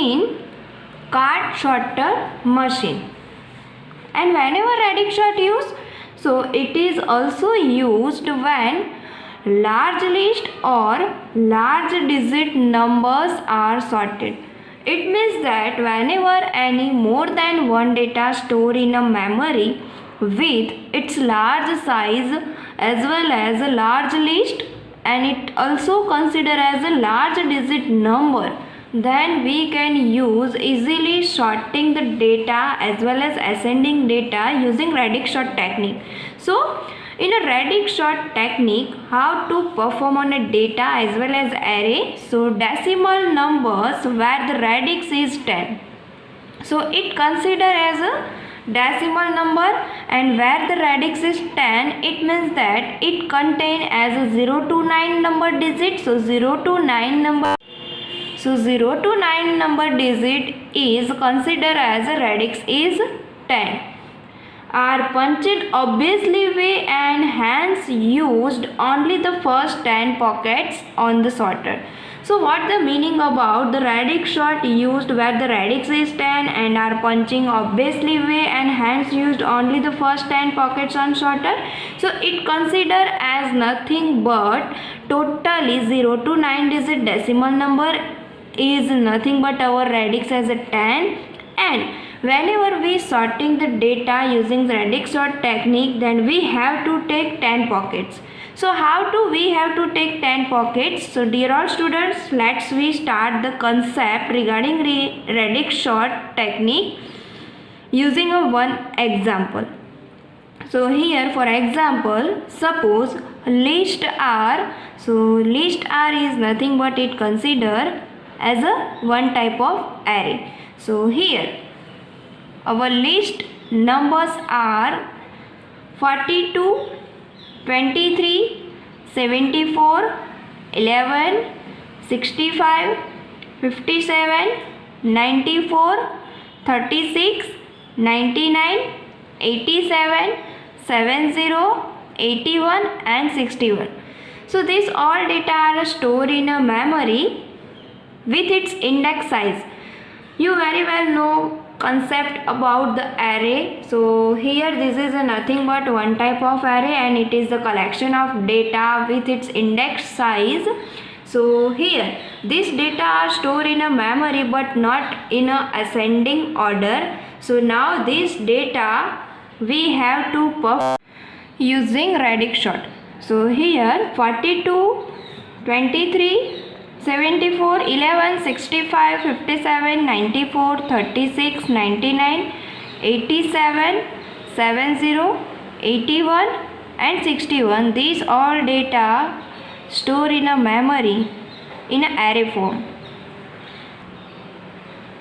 in card sorter machine. And whenever radix sort used, so it is also used when large list or large digit numbers are sorted. It means that whenever any more than one data stored in a memory with its large size as well as a large list, and it also considered as a large digit number, then we can use easily sorting the data as well as ascending data using radix sort technique. So in a radix sort technique, how to perform on a data as well as array? So decimal numbers where the radix is 10. So it consider as a decimal number, and where the radix is 10, it means that it contain as a 0 to 9 number digit. So 0 to 9 number digit is considered as a radix is 10. Are punched obviously way and hence used only the first 10 pockets on the sorter. So what the meaning about the radix sort used where the radix is 10 and are punching obviously way and hence used only the first 10 pockets on sorter? So it consider as nothing but totally 0 to 9 digit decimal number is nothing but our radix as a 10, and whenever we sorting the data using the radix sort technique, then we have to take 10 pockets. So how do we have to take 10 pockets? So dear all students, let's we start the concept regarding radix sort technique using a one example. So here for example, suppose list R. So list R is nothing but it consider as a one type of array. So here our list numbers are 42, 23, 74, 11, 65, 57, 94, 36, 99, 87, 70, 81 and 61. So these all data are stored in a memory with its index size. You very well know concept about the array. So here this is a nothing but one type of array and it is the collection of data with its index size. So here this data are stored in a memory but not in a ascending order. So now this data we have to perform using radix sort. So here 42, 23, 74, 11, 65, 57, 94, 36, 99, 87, 70, 81 and 61. These all data stored in a memory in an array form.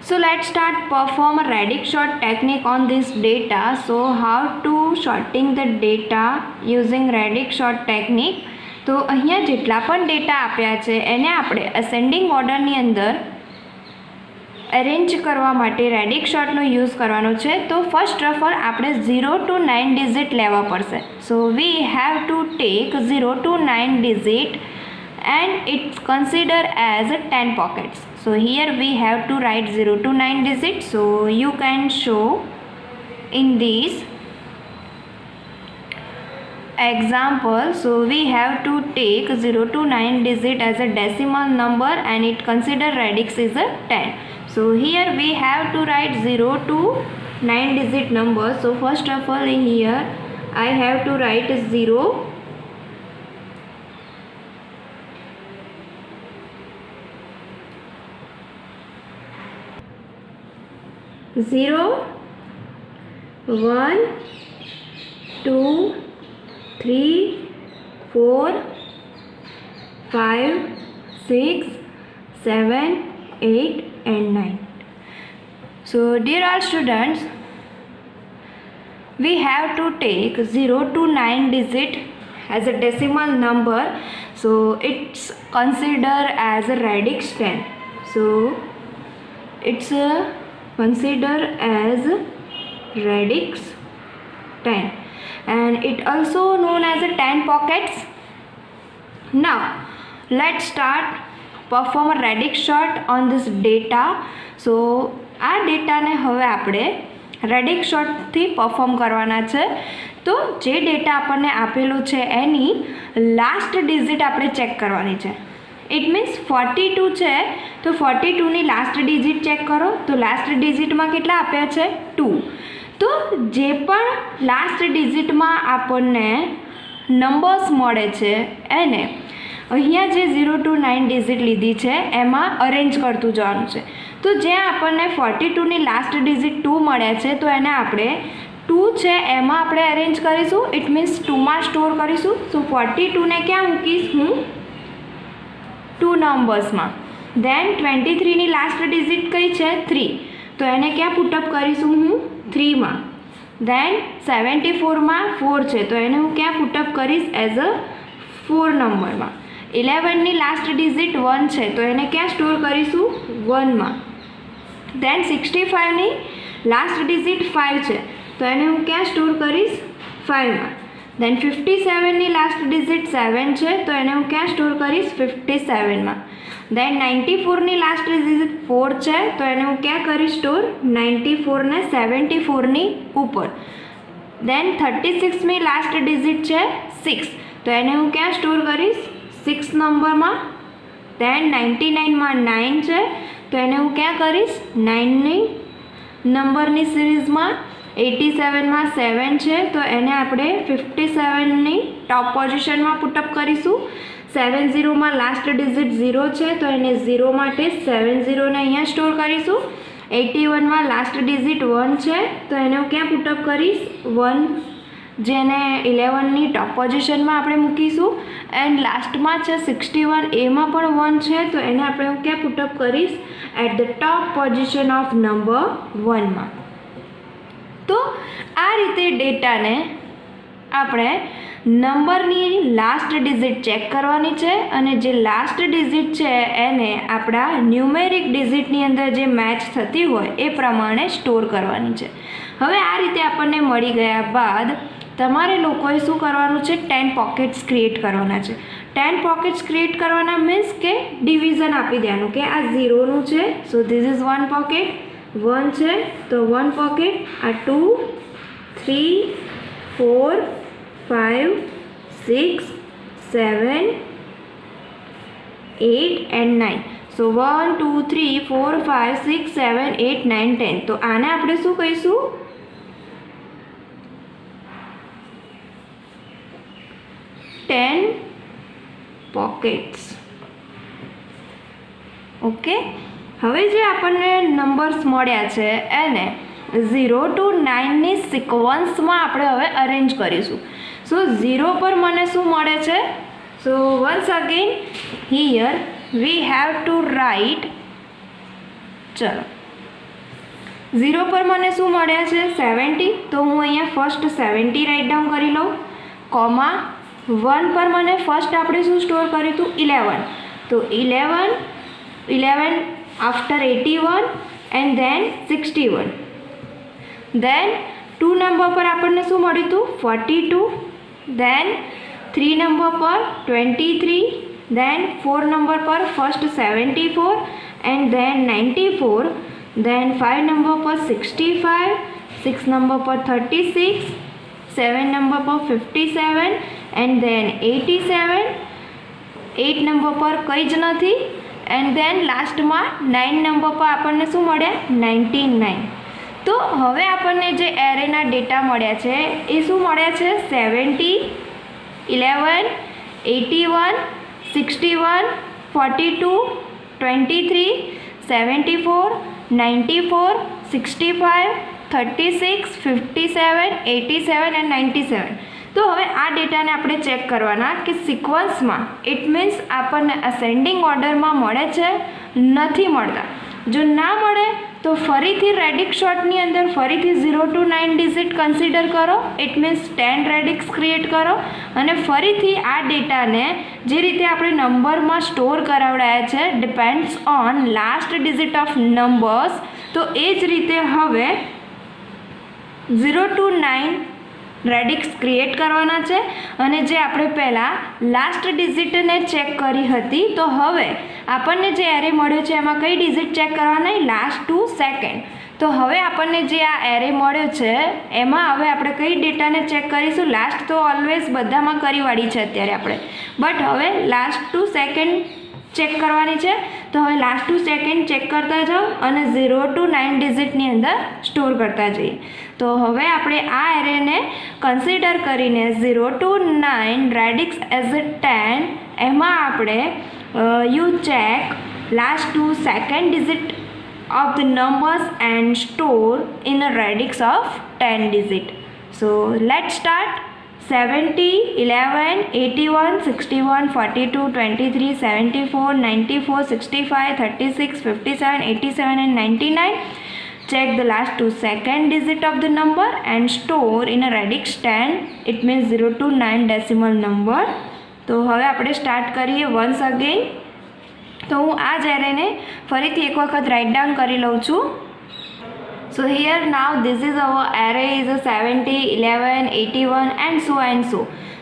So let's start perform a radix sort technique on this data. So how to sorting the data using radix sort technique? તો અહીંયા જેટલા પણ data આપ્યા છે એને આપણે ascending ઓર્ડરની અંદર અરેન્જ કરવા માટે રેડિક્સ સોર્ટનો યુઝ કરવાનો છે. તો ફર્સ્ટ ઓફ ઓલ આપણે 0 to 9 ડિજિટ લેવા પડશે. So we have to take 0 to 9 digit and it's considered as 10 pockets. So here we have to write 0 to 9 digits. So you can show in this example. So we have to take 0 to 9 digit as a decimal number and it consider radix is a 10. So here we have to write 0 to 9 digit number. So first of all here I have to write 0, 1, 2, 3, 4, 5, 6, 7, 8 and 9. So dear all students, we have to take 0 to 9 digit as a decimal number. So it's considered as a radix 10. So it's considered as radix 10 and it also known as a 10 pockets. Now let's start perform a radix sort on this data. So આ ડેટાને હવે આપણે રેડિક્સ શોર્ટથી perform કરવાના છે. તો જે data આપણને આપેલું છે એની લાસ્ટ ડિજિટ આપણે ચેક કરવાની છે. ઇટ મીન્સ 42 છે તો 42ની લાસ્ટ ડિજિટ ચેક કરો. તો લાસ્ટ ડિજિટમાં કેટલા આપ્યા છે? 2. તો જે પણ લાસ્ટ ડિજિટમાં આપણને નંબર્સ મળે છે એને અહીંયા જે 0 to 9 ડિજિટ લીધી છે એમાં અરેન્જ કરતું જવાનું છે. તો જ્યાં આપણને 42ની લાસ્ટ ડિજિટ 2 મળ્યા છે તો એને આપણે 2 છે એમાં આપણે અરેન્જ કરીશું. ઇટ મીન્સ 2માં સ્ટોર કરીશું. સો 42ને ક્યાં મૂકીશ હું? 2 નંબર્સમાં. દેન 23ની લાસ્ટ ડિજિટ કઈ છે? 3. તો એને ક્યાં પુટઅપ કરીશું હું? 3માં. દેન 74માં 4 છે તો એને હું ક્યાં પુટઅપ કરીશ? એઝ અ 4 નંબરમાં. 11ની લાસ્ટ ડિજિટ 1 છે તો એને ક્યાં સ્ટોર કરીશું? 1માં. દેન 65ની લાસ્ટ ડિજિટ 5 છે તો એને હું ક્યાં સ્ટોર કરીશ? 5માં. દેન 57ની લાસ્ટ ડિજિટ 7 છે તો એને હું ક્યાં સ્ટોર કરીશ? 57માં. દેન 94ની લાસ્ટ ડિજિટ 4 છે તો એને હું ક્યાં કરીશ સ્ટોર? 94ને 74ની ઉપર. દેન 36મી લાસ્ટ ડિજિટ છે 6 તો એને હું ક્યાં સ્ટોર કરીશ? 6 નંબરમાં. દેન 99માં 9 છે તો એને હું ક્યાં કરીશ? 9ની નંબરની સિરીઝમાં. 87માં 7 છે તો એને આપણે 57ની ટોપ પોઝિશનમાં પુટઅપ કરીશું. 70માં લાસ્ટ ડિજિટ 0 છે તો એને 0 માટે 70ને અહીંયા સ્ટોર કરીશું. 81માં લાસ્ટ ડિજિટ 1 છે તો એને હું ક્યાં પુટઅપ કરીશ? 1, જેને 11ની ટોપ પોઝિશનમાં આપણે મૂકીશું. એન્ડ લાસ્ટમાં છે 61, એમાં પણ 1 છે તો એને આપણે હું ક્યાં પુટઅપ કરીશ? At the top position of number 1માં. તો આ રીતે ડેટાને આપણે નંબરની લાસ્ટ ડિજિટ ચેક કરવાની છે અને જે લાસ્ટ ડિજિટ છે એને આપણા ન્યુમેરિક ડિજિટની અંદર જે મેચ થતી હોય એ પ્રમાણે સ્ટોર કરવાની છે. હવે આ રીતે આપણને મળી ગયા બાદ તમારે લોકોએ શું કરવાનું છે? 10 પોકેટ્સ ક્રિએટ કરવાના છે. 10 પોકેટ્સ ક્રિએટ કરવાના મીન્સ કે ડિવિઝન આપી દેવાનું કે આ 0નું છે સો ધીસ ઇઝ 1 પોકેટ. 1 છે તો 1 પોકેટ. આ 2, 3, 4, 5, 6, 7, 8 and 9. સો 1, 2, 3, 4, 5, 6, 7, 8, 9, 10. તો આને આપણે શું કહીશું? 10 પોકેટ્સ. ઓકે. હવે જે આપણને નંબર્સ મળ્યા છે એને 0 to 9ની સિક્વન્સમાં આપણે હવે અરેન્જ કરીશું. સો 0 પર મને શું મળે છે? So once again here we have to write. ચલો 0 પર મને શું મળ્યા છે? 70. તો હું અહીંયા ફર્સ્ટ 70 રાઇટ ડાઉન કરી લઉં. કોમા 1 પર મને ફર્સ્ટ આપણે શું સ્ટોર કર્યું હતું? 11. તો 11 after 81 and then 61. then 2 number પર આપણને શું મળ્યું હતું? 42. then 3 નંબર પર 23. then 4 નંબર પર first 74 and then 94. then 5 number પર 65. 6 નંબર પર 36. 7 નંબર પર 57 and then 87. 8 નંબર પર કંઈ જ નથી. એન્ડ દેન લાસ્ટમાં 9 નંબર પર આપણને શું મળ્યા? 99. તો હવે આપણને જે એરેના ડેટા મળ્યા છે એ શું મળ્યા છે? 70, 11, 81, 61, 42, 23, 74, 94, 65, 36, 57, 87 and 97. તો હવે આ ડેટાને આપણે ચેક કરવાના કે સિક્વન્સમાં ઇટ મીન્સ આપણને અસેન્ડિંગ ઓર્ડરમાં મળે છે? નથી મળતા. જો ના મળે તો ફરીથી રેડિક્સ શોર્ટની અંદર ફરીથી 0 to 9 ડિજિટ કન્સિડર કરો. ઇટ મીન્સ 10 રેડિક્સ ક્રિએટ કરો અને ફરીથી આ ડેટાને જે રીતે આપણે નંબરમાં સ્ટોર કરાવડાયા છે depends on last digit of numbers. તો એ જ રીતે હવે 0 to 9 રેડિક્સ ક્રિએટ કરવાના છે અને જે આપણે પહેલાં લાસ્ટ ડિજિટને ચેક કરી હતી તો હવે આપણને જે એરે મળ્યો છે એમાં કઈ ડિજિટ ચેક કરવાના, લાસ્ટ 2 સેકન્ડ. તો હવે આપણને જે આ એરે મળ્યો છે એમાં હવે આપણે કઈ ડેટાને ચેક કરીશું, લાસ્ટ તો ઓલવેઝ બધામાં કરીવાળી છે અત્યારે આપણે, બટ હવે લાસ્ટ 2 સેકન્ડ ચેક કરવાની છે. તો હવે લાસ્ટ 2 સેકન્ડ ચેક કરતા જાઓ અને 0 to 9 ડિજિટની અંદર સ્ટોર કરતા જઈએ. તો હવે આપણે આ એરેને કન્સિડર કરીને 0 to 9 રેડિક્સ એઝ અ 10 એમાં આપણે you check last 2 second digit of the numbers and store in a radix of 10 digit. So let's start. 70, 11, 81, 61, 42, 23, 74, 94, 65, 36, 57, 87 and 99. Check the last 2 second digit of the number and store in a radix 10. It means 0 to 9 decimal number. તો હવે આપણે start કરીએ once again. તો હું આ જ એરેને ફરીથી એક વખત રાઇટ ડાઉન કરી લઉં છું. સો here now this is our array is 70, 11, 81 and so.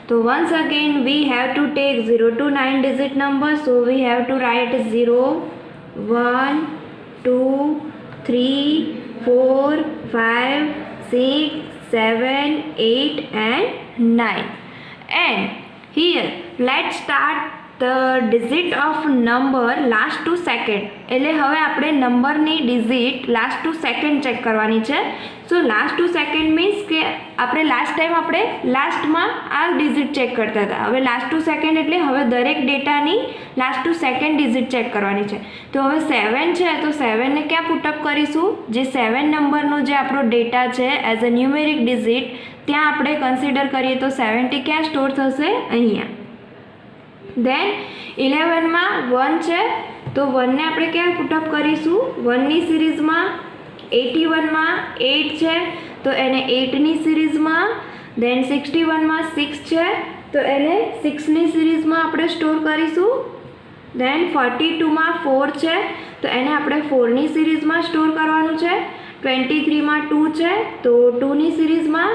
તો once again we have to take 0 to 9 digit number. So we have to write 0, 1, 2, 3, 4, 5, 6, 7, 8 and 9. And here let's start the digit of number last 2 second. એટલે હવે આપણે નંબરની digit last 2 second check કરવાની છે. સો last 2 second means કે આપણે last time આપણે લાસ્ટમાં આ ડિજિટ ચેક કરતા હતા. હવે લાસ્ટ 2 સેકન્ડ એટલે હવે દરેક ડેટાની લાસ્ટ 2 સેકન્ડ ડિજિટ ચેક કરવાની છે. તો હવે 7 છે તો 7ને ક્યાં પુટઅપ કરીશું, જે 7 નંબરનો જે આપણો ડેટા છે એઝ અ ન્યુમેરિક ડિજિટ ત્યાં આપણે કન્સિડર કરીએ તો 70 ક્યાં સ્ટોર થશે, અહીંયા. દેન 11માં 1 છે તો 1ને આપણે ક્યાં પુટઅપ કરીશું, 1ની સિરીઝમાં. 81માં 8 છે તો એને 8ની સિરીઝમાં. દેન 61માં 6 છે તો એને 6ની સિરીઝમાં આપણે સ્ટોર કરીશું. દેન 42માં 4 છે તો એને આપણે 4ની સિરીઝમાં સ્ટોર કરવાનું છે. 23માં 2 છે તો 2ની સિરીઝમાં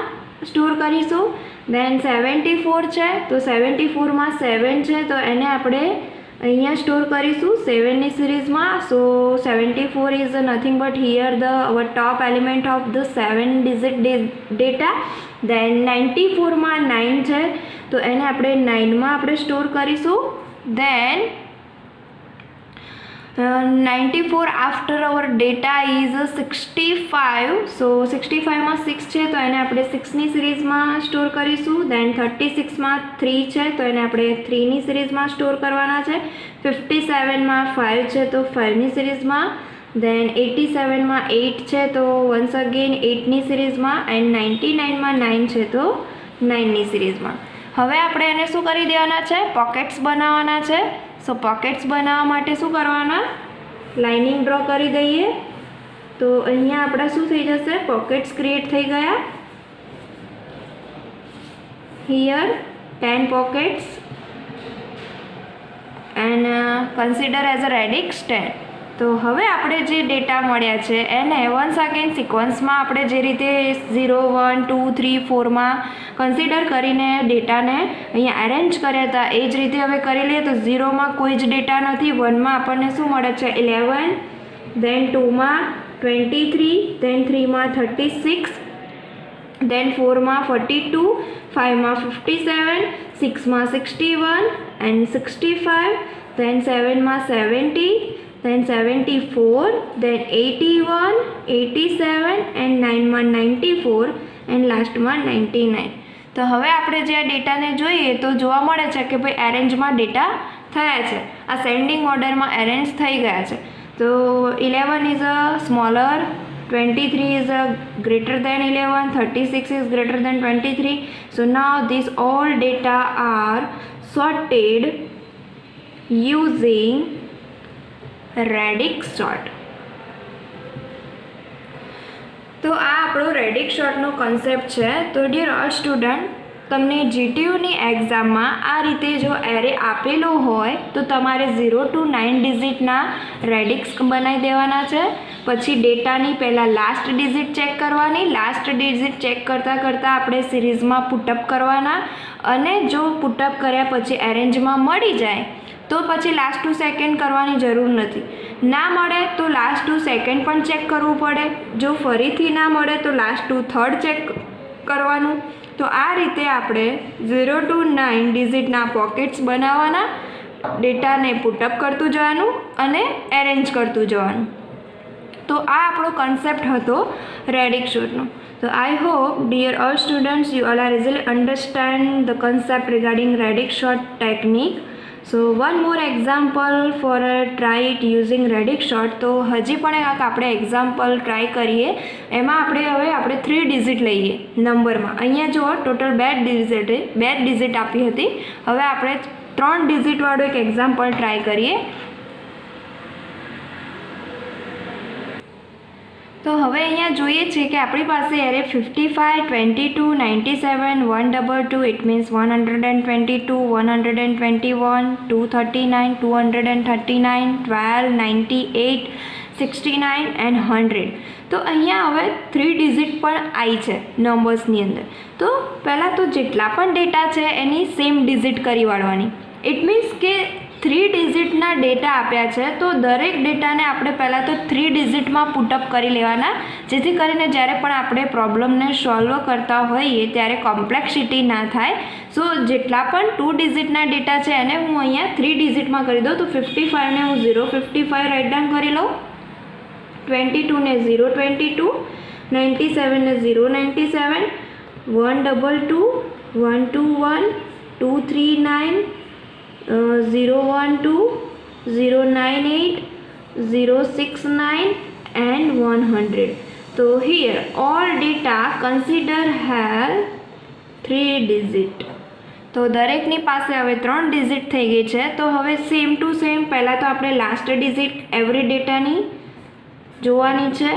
સ્ટોર કરીશું. દેન 74 છે તો 74માં 7 છે તો એને આપણે અહીંયા સ્ટોર કરીશું 7ની સિરીઝમાં. So 74 is nothing but here the our top element of the 7 digit data. Then 94માં 9 છે તો એને આપણે 9માં આપણે સ્ટોર કરીશું. દેન 94 after our data is 65. સો 65માં 6 છે તો એને આપણે 6ની સિરીઝમાં સ્ટોર કરીશું. દેન 36માં 3 છે તો એને આપણે 3ની સિરીઝમાં સ્ટોર કરવાના છે. 57માં 5 છે તો 5ની સિરીઝમાં. દેન 87માં 8 છે તો વન્સ અગેન 8ની સિરીઝમાં. એન્ડ 99માં 9 છે તો 9ની સિરીઝમાં. હવે આપણે એને શું કરી દેવાના છે, પોકેટ્સ બનાવવાના છે. સો પોકેટ્સ બનાવવા માટે શું કરવાના, લાઇનિંગ ડ્રો કરી દઈએ. તો અહીંયા આપણા શું થઈ જશે, પોકેટ્સ ક્રિએટ થઈ ગયા. Here 10 pockets and consider as a radix 10. તો હવે આપણે જે ડેટા મળ્યા છે એને વન્સ અગેન સિક્વન્સમાં આપણે જે રીતે 0, 1, 2, 3, 4માં કન્સિડર કરીને ડેટાને અહીંયા અરેન્જ કર્યા હતા એ જ રીતે હવે કરી લઈએ. તો 0માં કોઈ જ ડેટા નથી. 1માં આપણને શું મળે છે, 11. દેન 2માં 23. દેન 3માં 36. દેન 4માં 42. 5માં 57. 6માં 61 એન્ડ 65. દેન 7માં 70. then 74, then 81, 87 and 9માં 94 and લાસ્ટમાં 99. તો હવે આપણે જે આ ડેટાને જોઈએ તો જોવા મળે છે કે ભાઈ એરેન્જમાં ડેટા થયા છે, આ સેન્ડિંગ ઓર્ડરમાં એરેન્જ થઈ ગયા છે. તો 11 is a smaller, 23 is greater than 11, 36 is greater than 23. So now these all data are sorted using radix sort. તો આ આપણો રેડિક્સ સોર્ટનો કન્સેપ્ટ છે. તો ડિયર ઓલ સ્ટુડન્ટ, તમને જીટીયુની એક્ઝામમાં આ રીતે જો એરે આપેલો હોય તો તમારે 0 to 9 ડિજિટના રેડિક્સ બનાવી દેવાના છે. પછી ડેટાની પહેલાં લાસ્ટ ડિજિટ ચેક કરવાની, લાસ્ટ ડિજિટ ચેક કરતાં આપણે સિરીઝમાં પુટઅપ કરવાના, અને જો પુટઅપ કર્યા પછી એરેન્જમાં મળી જાય તો પછી લાસ્ટ ટુ સેકન્ડ કરવાની જરૂર નથી. ના મળે તો લાસ્ટ ટુ સેકન્ડ પણ ચેક કરવું પડે. જો ફરીથી ના મળે તો લાસ્ટ ટુ થર્ડ ચેક કરવાનું. તો આ રીતે આપણે 0 to 9 ડિજિટના પોકેટ્સ બનાવવાના, ડેટાને પુટઅપ કરતું જવાનું અને એરેન્જ કરતું જવાનું. તો આ આપણો કન્સેપ્ટ હતો રેડિક્સ શોર્ટનો. So I hope dear all students you all are easily understand the concept regarding Radix short technique. So one more example for a try it using Radix short. તો હજી પણ આપણે એક્ઝામ્પલ ટ્રાય કરીએ. એમાં આપણે 3 digit લઈએ નંબરમાં. અહીંયા જુઓ ટોટલ 2 ડિજિટ આપી હતી. હવે આપણે 3 ડિજિટવાળું એક એક્ઝામ્પલ ટ્રાય કરીએ. તો હવે અહીંયા જોઈએ છે કે આપણી પાસે એરે 55, 22, 97, 122, ઇટ મીન્સ 122, 121, 239, 239, 12, 98, 69 એન્ડ 100. તો અહીંયા હવે 3 ડિજિટ પણ આવી છે નંબર્સની અંદર. તો પહેલાં તો જેટલા પણ ડેટા છે એની સેમ ડિજિટ કરી વાળવાની. ઇટ મીન્સ કે 3 ડિજિટના ડેટા આપ્યા છે તો દરેક ડેટાને આપણે પહેલાં તો 3 ડિજિટમાં પુટઅપ કરી લેવાના, જેથી કરીને જ્યારે પણ આપણે પ્રોબ્લેમને સોલ્વ કરતા હોઈએ ત્યારે કોમ્પ્લેક્સિટી ના થાય. સો જેટલા પણ 2 ડિજિટના ડેટા છે એને હું અહીંયા 3 ડિજિટમાં કરી દઉં. તો 55ને હું 055 રાઇટ ડાઉન કરી લઉં, 22ને 022, 97ને 097, 122, 121, 239, 012, 098, 069 and 100. So here all data consider have 3 digit. તો દરેકની પાસે હવે 3 ડિજિટ થઈ ગઈ છે. તો હવે સેમ ટુ સેમ પહેલાં તો આપણે લાસ્ટ ડિજિટ એવરી ડેટાની જોવાની છે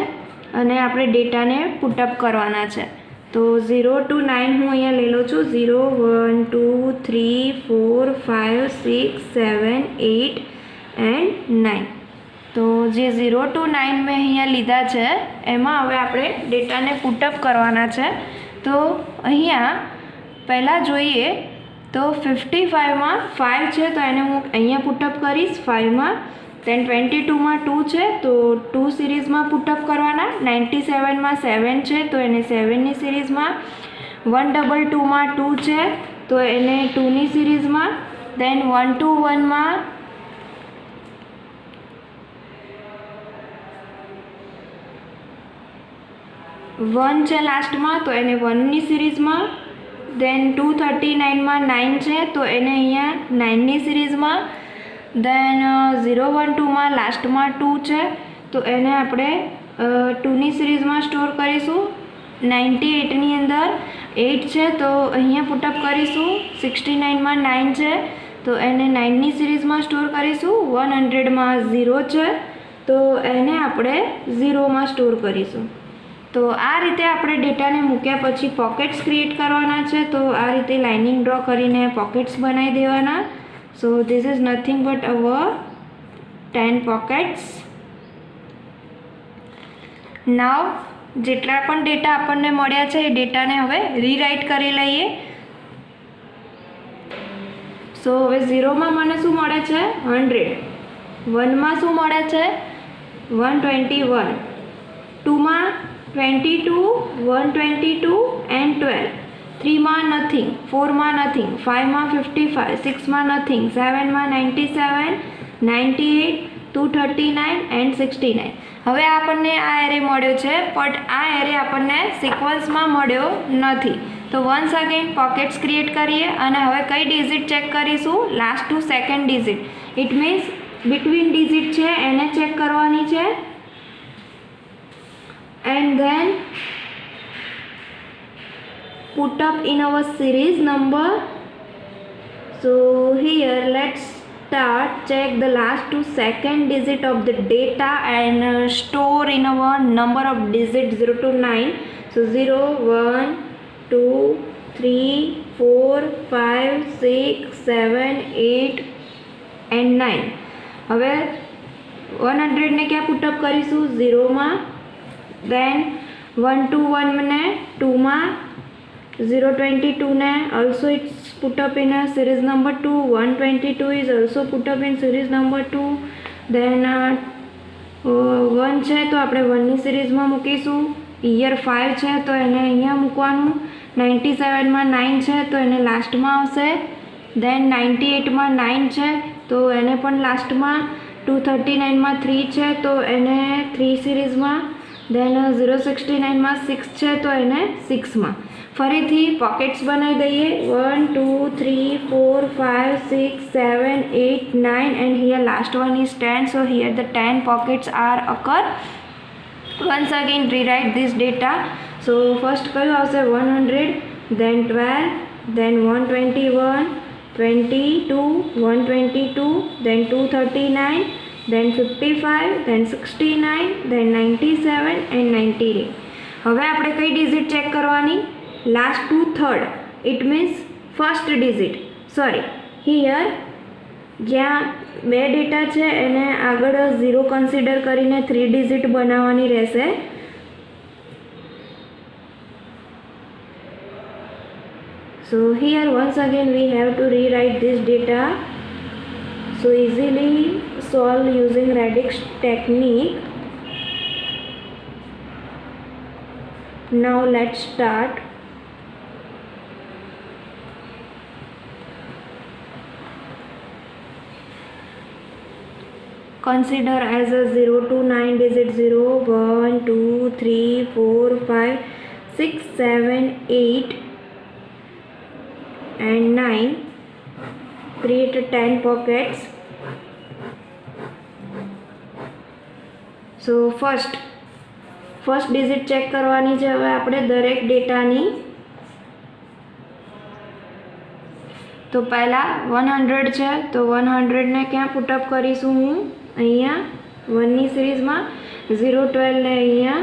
અને આપણે ડેટાને પુટઅપ કરવાના છે. તો 0 to 9 હું અહીંયા લઈ લઉં છું. 0, 1, 2, 3, 4, 5, 6, 7, 8 એન્ડ 9. તો જે 0 to 9 મેં અહીંયા લીધા છે એમાં હવે આપણે ડેટાને પુટઅપ કરવાના છે. તો અહીંયા પહેલાં જોઈએ તો 55માં 5 છે તો એને હું અહીંયા પુટઅપ કરીશ 5માં. દેન 22માં 2 છે તો 2 સિરીઝમાં પુટઅપ કરવાના. 97માં 7 છે તો એને 7ની સિરીઝમાં. 122માં 2 છે તો એને 2ની સિરીઝમાં. દેન 121માં 1 છે લાસ્ટમાં તો એને 1ની સિરીઝમાં. દેન 239માં 9 છે તો એને અહીંયા 9ની સિરીઝમાં. દેન 012માં લાસ્ટમાં 2 છે તો એને આપણે 2ની સિરીઝમાં સ્ટોર કરીશું. 98ની અંદર 8 છે તો અહીંયા પુટઅપ કરીશું. 69માં 9 છે તો એને 9ની સિરીઝમાં સ્ટોર કરીશું. 100માં 0 છે તો એને આપણે 0માં સ્ટોર કરીશું. તો આ રીતે આપણે ડેટાને મૂક્યા પછી પોકેટ્સ ક્રિએટ કરવાના છે. તો આ રીતે લાઇનિંગ ડ્રો કરીને પોકેટ્સ બનાવી દેવાના. So this is nothing but our 10 pockets. Now જેટલા પણ ડેટા આપણને મળ્યા છે એ ડેટાને હવે રીરાઇટ કરી લઈએ. સો હવે 0માં મને શું મળે છે 100, 1માં શું મળે છે 121, 2માં 22, 122 and 12, 3માં nothing, 4માં nothing, 5માં 55, 6માં nothing, 7માં 97, 98, 239 and 69. હવે આપણને આ એરે મળ્યો છે બટ આ એરે આપણને સિક્વન્સમાં મળ્યો નથી. તો વન્સ અગેન પોકેટ્સ ક્રિએટ કરીએ અને હવે કઈ ડિજિટ ચેક કરીશું last two second digit. It means between digit છે એને ચેક કરવાની છે. And then put up in our series number. So here let's start check the last 2 second digit of the data and store in our number of digits 0 to 9. So 0, 1, 2, 3, 4 5 6 7 8 and 9। हवे 100 ने क्या put up करीशू 0 में, then 121 ने 2 में, 022 ने also it's put up in a series number 2, 122 is also put up in series number 2, then 1 છે તો આપણે 1 ની સિરીઝમાં મૂકીશું, યર 5 છે તો એને અહીંયા મૂકવાનું, 97 માં 9 છે તો એને લાસ્ટમાં આવશે, દેન 98 માં 9 છે તો એને પણ લાસ્ટમાં, 239 માં 3 છે તો એને 3 સિરીઝમાં, દેન 069 માં 6 છે તો એને 6 માં। ફરીથી પોકેટ્સ બનાવી દઈએ, 1 2 3 4 5 6 7 8 9 and here last one is 10, so here the 10 pockets are occur. Once again rewrite this data. So first કયું આવશે 100, then 12, then 121, 22, 122, then 239, then 55, then 69, then 97 and 98। હવે આપણે કઈ ડિજિટ ચેક કરવાની? Last two third, it means first digit, sorry here જ્યાં બે data છે એને આગળ 0 કન્સિડર કરીને 3 ડિજિટ બનાવવાની રહેશે। So here once again we have to rewrite this data, so easily solve using Radix technique. Now let's start. Consider as a 0 to 9 digit 0, 1 2 3 4 5 6 7 8 and 9. Create 10 pockets. So first digit check करवानी છે હવે આપણે દરેક ડેટાની। તો પહેલા 100 છે તો 100 ને ક્યાં પુટઅપ કરીશું હું? અહીંયા 1 ની સિરીઝમાં, 012 ને અહીંયા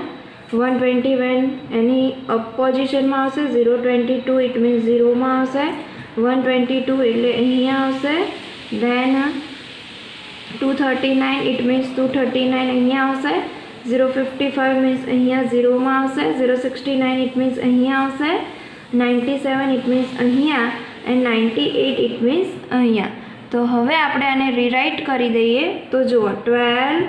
121 એની અપ પોઝિશનમાં આવશે, 022 ઇટ મીન્સ 0 માં આવશે, 122 એટલે અહીંયા આવશે, દેન 239 ઇટ મીન્સ 239 અહીંયા આવશે, 055 મીન્સ અહીંયા 0 માં આવશે, 069 ઇટ મીન્સ અહીંયા આવશે, 97 ઇટ મીન્સ અહીંયા એન્ડ 98 ઇટ મીન્સ અહીંયા। તો હવે આપણે આને રીરાઇટ કરી દઈએ તો જુઓ 12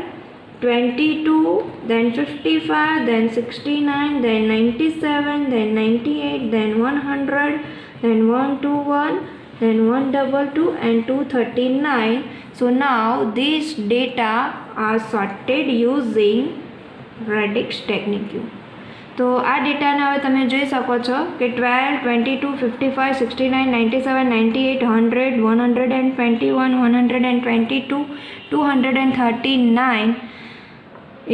22 then 55 then 69 then 97 then 98 then 100 then 121 then 122 and 239. So now these data are sorted using Radix technique. તો આ ડેટાને હવે તમે જોઈ શકો છો કે 12 22 55 69 97 98 100 121 122 239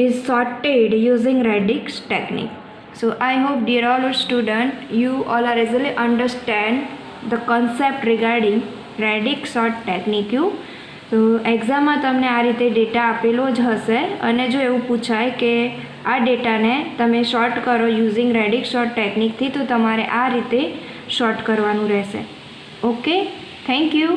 is sorted using Radix technique. So I hope dear all students you all are easily understand the concept regarding Radix sort technique. તો એક્ઝામમાં તમને આ રીતે ડેટા આપેલો જ હશે અને જો એવું પૂછાય કે આ ડેટાને તમે શોર્ટ કરો યુઝિંગ રેડિક્સ શોર્ટ ટેકનિકથી તો તમારે આ રીતે શોર્ટ કરવાનું રહેશે. Okay, thank you.